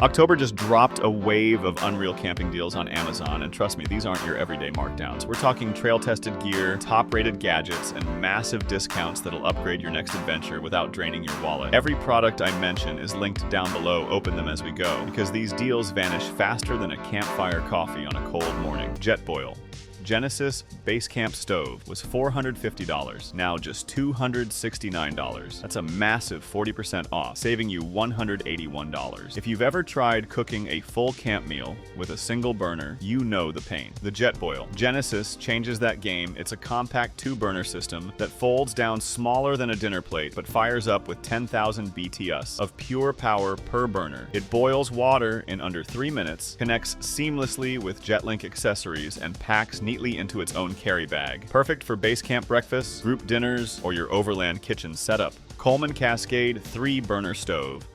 October just dropped a wave of unreal camping deals on Amazon, and trust me, these aren't your everyday markdowns. We're talking trail-tested gear, top-rated gadgets, and massive discounts that'll upgrade your next adventure without draining your wallet. Every product I mention is linked down below. Open them as we go, because these deals vanish faster than a campfire coffee on a cold morning. Jetboil. Genesis Basecamp stove was $450, now just $269. That's a massive 40% off, saving you $181. If you've ever tried cooking a full camp meal with a single burner, you know the pain. The Jetboil. Genesis changes that game. It's a compact 2-burner system that folds down smaller than a dinner plate, but fires up with 10,000 BTUs of pure power per burner. It boils water in under 3 minutes, connects seamlessly with JetLink accessories, and packs neatly into its own carry bag. Perfect for base camp breakfasts, group dinners, or your overland kitchen setup. Coleman Cascade 3-burner stove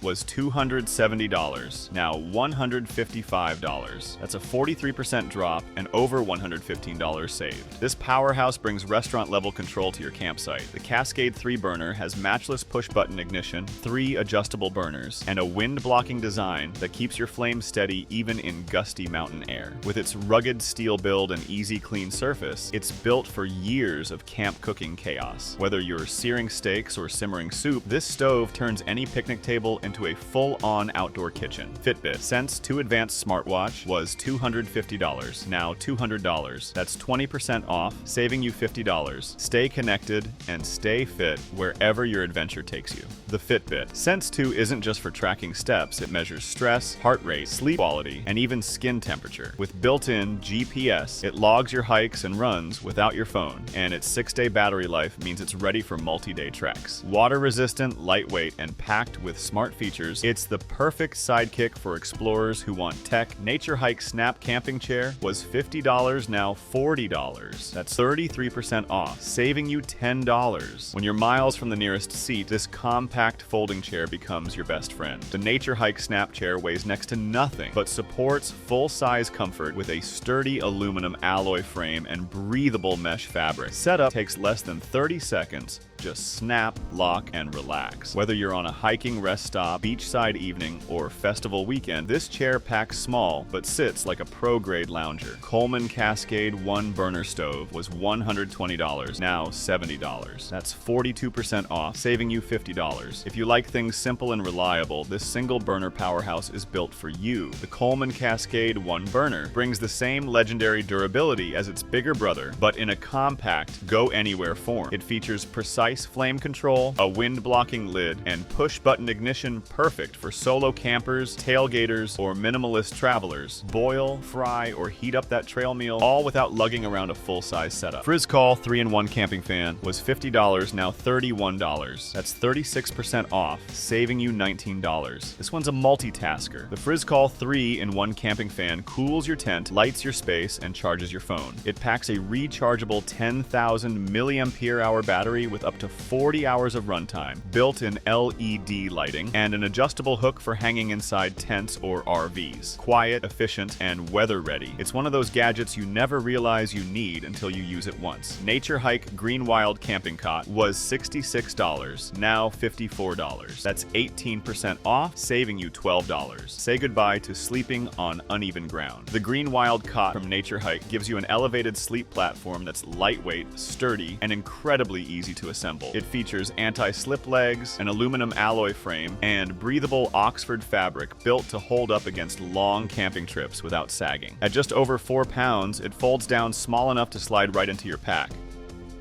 was $270, now $155. That's a 43% drop and over $115 saved. This powerhouse brings restaurant-level control to your campsite. The Cascade 3-burner has matchless push-button ignition, 3 adjustable burners, and a wind-blocking design that keeps your flame steady even in gusty mountain air. With its rugged steel build and easy clean surface, it's built for years of camp cooking chaos. Whether you're searing steaks or simmering soup, this stove turns any picnic table into a full-on outdoor kitchen. Fitbit Sense 2 Advanced smartwatch was $250, now $200. That's 20% off, saving you $50. Stay connected and stay fit wherever your adventure takes you. The Fitbit Sense 2 isn't just for tracking steps, it measures stress, heart rate, sleep quality, and even skin temperature. With built-in GPS, it logs your hikes and runs without your phone, and its 6-day battery life means it's ready for multi-day treks. Water-resistant, lightweight, and packed with smart features, it's the perfect sidekick for explorers who want tech. Naturehike Snap Camping Chair was $50, now $40. That's 33% off, saving you $10. When you're miles from the nearest seat, this compact folding chair becomes your best friend. The Naturehike Snap Chair weighs next to nothing, but supports full-size comfort with a sturdy aluminum alloy frame and breathable mesh fabric. Setup takes less than 30 seconds. Just snap, lock, and relax. Whether you're on a hiking rest stop, beachside evening, or festival weekend, this chair packs small but sits like a pro-grade lounger. Coleman Cascade 1-burner stove was $120, now $70. That's 42% off, saving you $50. If you like things simple and reliable, this single-burner powerhouse is built for you. The Coleman Cascade 1-burner brings the same legendary durability as its bigger brother, but in a compact, go-anywhere form. It features precise flame control, a wind-blocking lid, and push-button ignition, perfect for solo campers, tailgaters, or minimalist travelers. Boil, fry, or heat up that trail meal, all without lugging around a full-size setup. FRIZCOL 3-in-1 camping fan was $50, now $31. That's 36% off, saving you $19. This one's a multitasker. The FRIZCOL 3-in-1 camping fan cools your tent, lights your space, and charges your phone. It packs a rechargeable 10,000 mAh battery with up to 40 hours of runtime, built-in LED lighting, and an adjustable hook for hanging inside tents or RVs. Quiet, efficient, and weather-ready. It's one of those gadgets you never realize you need until you use it once. Naturehike GreenWild camping cot was $66, now $54. That's 18% off, saving you $12. Say goodbye to sleeping on uneven ground. The GreenWild cot from Naturehike gives you an elevated sleep platform that's lightweight, sturdy, and incredibly easy to assemble. It features anti-slip legs, an aluminum alloy frame, and breathable Oxford fabric built to hold up against long camping trips without sagging. At just over 4 pounds, it folds down small enough to slide right into your pack.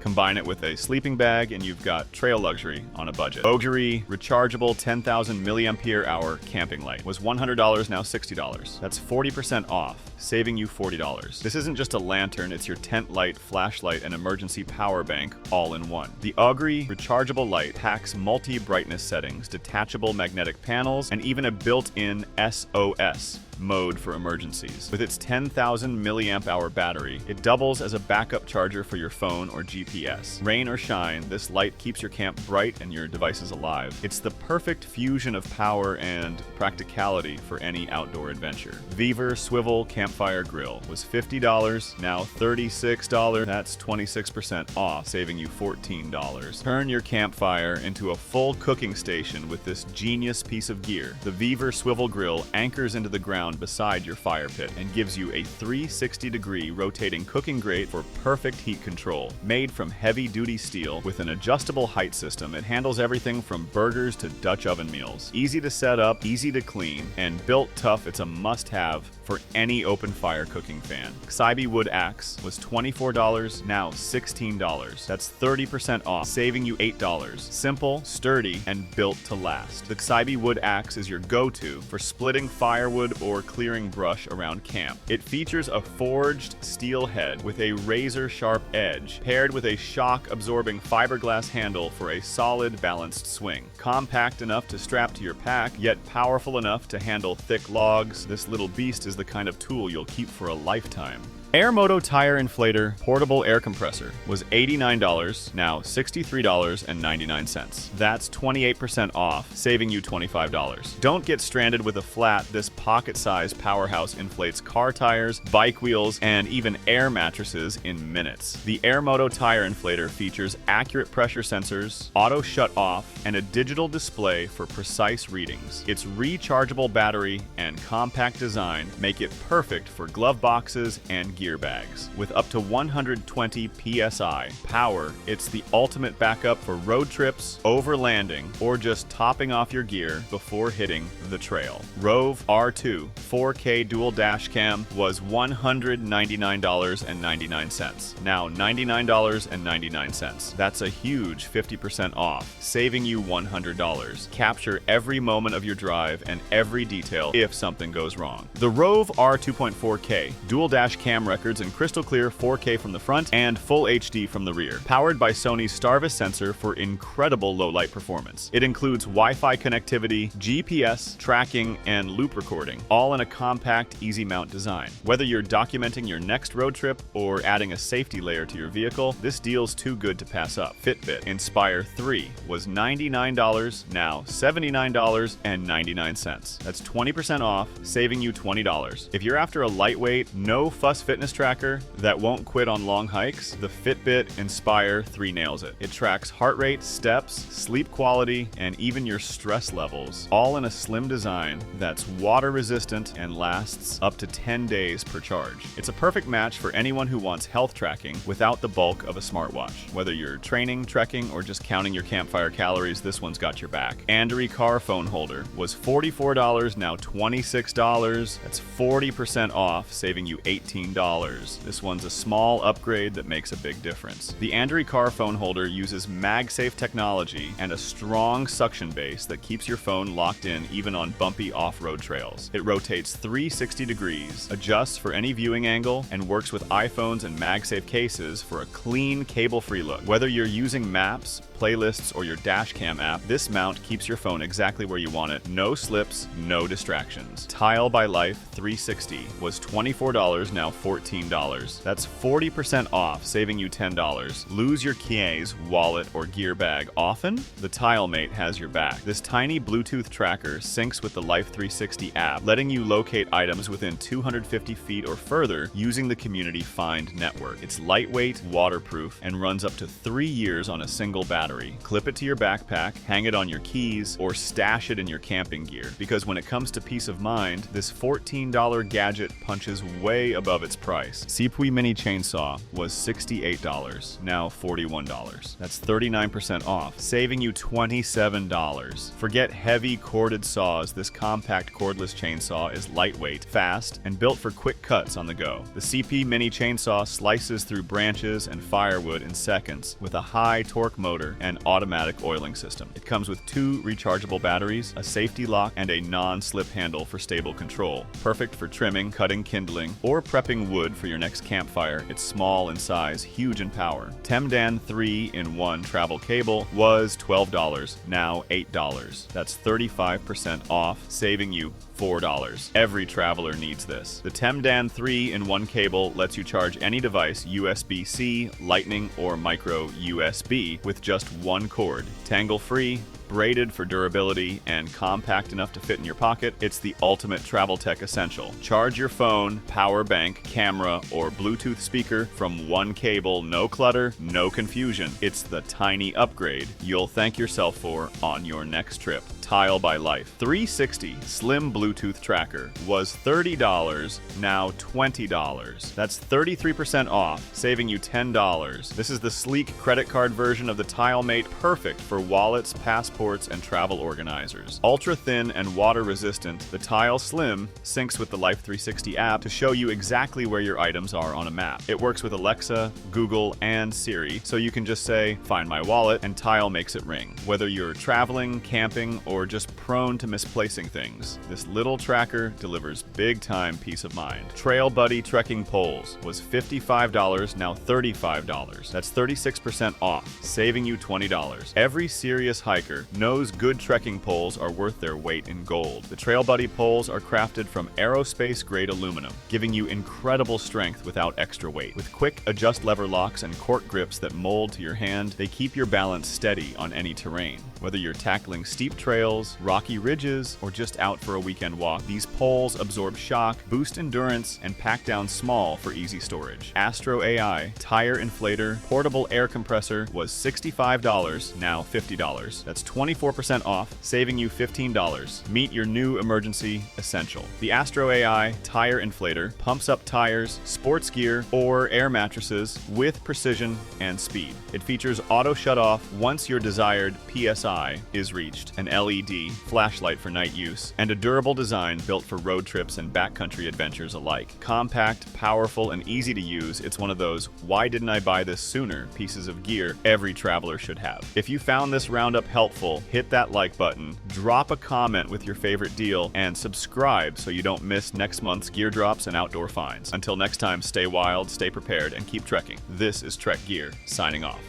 Combine it with a sleeping bag and you've got trail luxury on a budget. OGERY rechargeable 10,000 mAh camping light was $100, now $60. That's 40% off, saving you $40. This isn't just a lantern, it's your tent light, flashlight, and emergency power bank all in one. The OGERY rechargeable light packs multi-brightness settings, detachable magnetic panels, and even a built-in SOS mode for emergencies. With its 10,000 milliamp hour battery, it doubles as a backup charger for your phone or GPS. Rain or shine, this light keeps your camp bright and your devices alive. It's the perfect fusion of power and practicality for any outdoor adventure. VEVOR Swivel Campfire Grill was $50, now $36. That's 26% off, saving you $14. Turn your campfire into a full cooking station with this genius piece of gear. The VEVOR Swivel Grill anchors into the ground beside your fire pit and gives you a 360-degree rotating cooking grate for perfect heat control. Made from heavy-duty steel with an adjustable height system, it handles everything from burgers to Dutch oven meals. Easy to set up, easy to clean, and built tough, it's a must-have for any open fire cooking fan. KSEIBI Wood Axe was $24, now $16. That's 30% off, saving you $8. Simple, sturdy, and built to last. The KSEIBI Wood Axe is your go-to for splitting firewood or clearing brush around camp. It features a forged steel head with a razor-sharp edge, paired with a shock-absorbing fiberglass handle for a solid, balanced swing. Compact enough to strap to your pack, yet powerful enough to handle thick logs, this little beast is the kind of tool you'll keep for a lifetime. Airmoto Tire Inflator Portable Air Compressor was $89, now $63.99. That's 28% off, saving you $25. Don't get stranded with a flat. This pocket-sized powerhouse inflates car tires, bike wheels, and even air mattresses in minutes. The Airmoto Tire Inflator features accurate pressure sensors, auto shut-off, and a digital display for precise readings. Its rechargeable battery and compact design make it perfect for glove boxes and gear bags. With up to 120 psi power, it's the ultimate backup for road trips, overlanding, or just topping off your gear before hitting the trail. ROVE R2 4K dual dash cam was $199.99, now $99.99. That's a huge 50% off, saving you $100. Capture every moment of your drive and every detail if something goes wrong. The ROVE R2.4K dual dash cam records in crystal clear 4K from the front and full HD from the rear. Powered by Sony's Starvis sensor for incredible low-light performance. It includes Wi-Fi connectivity, GPS, tracking, and loop recording, all in a compact, easy-mount design. Whether you're documenting your next road trip or adding a safety layer to your vehicle, this deal's too good to pass up. Fitbit Inspire 3 was $99, now $79.99. That's 20% off, saving you $20. If you're after a lightweight, no-fuss fitness tracker that won't quit on long hikes, the Fitbit Inspire 3 nails it. It tracks heart rate, steps, sleep quality, and even your stress levels, all in a slim design that's water-resistant and lasts up to 10 days per charge. It's a perfect match for anyone who wants health tracking without the bulk of a smartwatch. Whether you're training, trekking, or just counting your campfire calories, this one's got your back. ANDERY car phone holder was $44, now $26. That's 40% off, saving you $18. This one's a small upgrade that makes a big difference. The ANDERY car phone holder uses MagSafe technology and a strong suction base that keeps your phone locked in even on bumpy off-road trails. It rotates 360 degrees, adjusts for any viewing angle, and works with iPhones and MagSafe cases for a clean, cable-free look. Whether you're using maps, playlists, or your dashcam app, this mount keeps your phone exactly where you want it. No slips, no distractions. Tile by Life 360 was $24, now $14. That's 40% off, saving you $10. Lose your keys, wallet, or gear bag often? The TileMate has your back. This tiny Bluetooth tracker syncs with the Life 360 app, letting you locate items within 250 feet or further using the Community Find network. It's lightweight, waterproof, and runs up to 3 years on a single battery. Clip it to your backpack, hang it on your keys, or stash it in your camping gear. Because when it comes to peace of mind, this $14 gadget punches way above its price. CEEPUY Mini Chainsaw was $68, now $41. That's 39% off, saving you $27. Forget heavy corded saws. This compact cordless chainsaw is lightweight, fast, and built for quick cuts on the go. The CEEPUY Mini Chainsaw slices through branches and firewood in seconds with a high torque motor and automatic oiling system. It comes with 2 rechargeable batteries, a safety lock, and a non-slip handle for stable control. Perfect for trimming, cutting kindling, or prepping wood for your next campfire. It's small in size, huge in power. Temdan 3-in-1 travel cable was $12, now $8. That's 35% off, saving you $4. Every traveler needs this. The Temdan 3-in-1 cable lets you charge any device USB-C, Lightning, or micro USB with just one cord. Tangle-free, braided for durability, and compact enough to fit in your pocket. It's the ultimate travel tech essential. Charge your phone, power bank, camera, or Bluetooth speaker from one cable. No clutter, no confusion. It's the tiny upgrade you'll thank yourself for on your next trip. Tile by Life 360 Slim Bluetooth Tracker was $30, now $20. That's 33% off, saving you $10. This is the sleek credit card version of the TileMate, perfect for wallets, passports, and travel organizers. Ultra thin and water resistant, the Tile Slim syncs with the Life 360 app to show you exactly where your items are on a map. It works with Alexa, Google, and Siri, so you can just say, "Find my wallet," and Tile makes it ring. Whether you're traveling, camping, or just prone to misplacing things, this little tracker delivers big-time peace of mind. TrailBuddy trekking poles was $55, now $35. That's 36% off, saving you $20. Every serious hiker knows good trekking poles are worth their weight in gold. The TrailBuddy poles are crafted from aerospace-grade aluminum, giving you incredible strength without extra weight. With quick adjust lever locks and cork grips that mold to your hand, they keep your balance steady on any terrain. Whether you're tackling steep trails, rocky ridges, or just out for a weekend walk, these poles absorb shock, boost endurance, and pack down small for easy storage. AstroAI Tire Inflator Portable Air Compressor was $65, now $50. That's 24% off, saving you $15. Meet your new emergency essential. The AstroAI Tire Inflator pumps up tires, sports gear, or air mattresses with precision and speed. It features auto shut-off once your desired PSI is reached, an LED flashlight for night use, and a durable design built for road trips and backcountry adventures alike. Compact, powerful, and easy to use, it's one of those "why didn't I buy this sooner" pieces of gear every traveler should have. If you found this roundup helpful, hit that like button, drop a comment with your favorite deal, and subscribe so you don't miss next month's gear drops and outdoor finds. Until next time, stay wild, stay prepared, and keep trekking. This is Trek Gear, signing off.